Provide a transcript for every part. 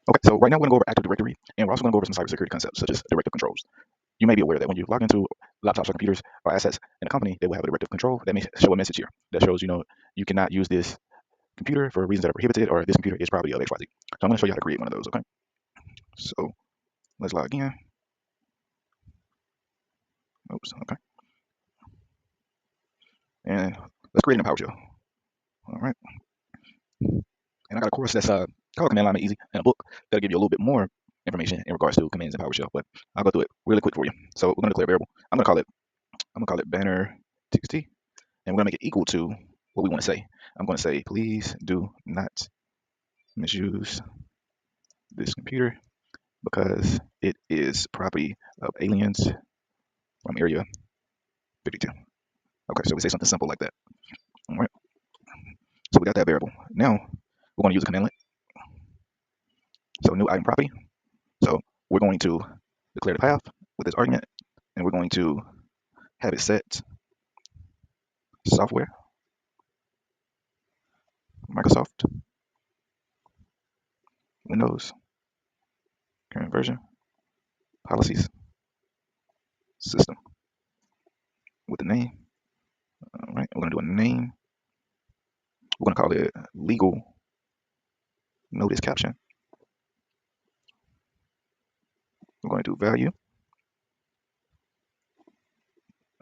Okay, so right now we're going to go over Active Directory, and we're also going to go over some cybersecurity concepts such as directive controls. You may be aware that when you log into laptops or computers or assets in a company, they will have a directive control that may show a message here that shows, you cannot use this computer for reasons that are prohibited, or this computer is property of XYZ. So I'm going to show you how to create one of those, okay? So let's log in. Oops, okay. And let's create it in PowerShell. All right. And I got a course that's called Command Line Made Easy, and a book that'll give you a little bit more information in regards to commands in PowerShell. But I'll go through it really quick for you. So we're going to declare a variable. I'm gonna call it banner txt, and we're gonna make it equal to what we want to say. I'm going to say, please do not misuse this computer because it is property of aliens from Area 52. Okay, so we say something simple like that. All right. So we got that variable. Now we're going to use a commandlet. So new item property. So we're going to declare the path with this argument, and we're going to have it set software, Microsoft, Windows, current version, policies, system with the name. All right, we're going to do a name. We're going to call it legal notice caption. We're going to do value,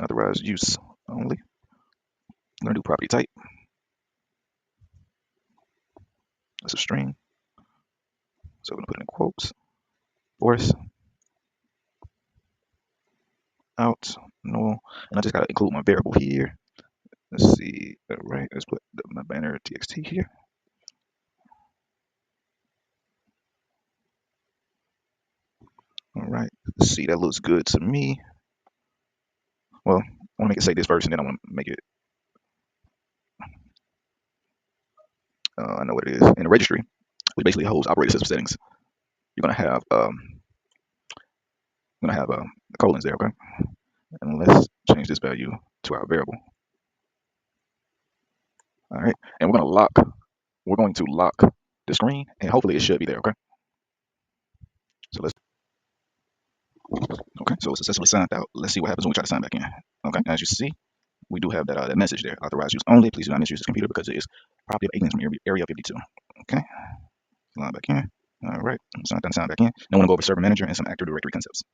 authorized use only. We're going to do property type. That's a string. So we're going to put it in quotes. Force out null. And I just got to include my variable here. Let's see. All right, let's put my banner txt here. All right, let's see. That looks good to me. Well, I want to make it say this first, and then I want to make it. I know what it is. In the registry, which basically holds operating system settings, you're gonna have the colons there, okay? And let's change this value to our variable. All right, and we're going to lock the screen, and hopefully it should be there, okay? So so it's successfully signed out. Let's see what happens when we try to sign back in. Okay, as you see, we do have that message there, authorized use only. Please do not misuse this computer because it is property of aliens from Area 52. Okay, log back in. All right, sign back in. Now I want to go over server manager and some Active Directory concepts.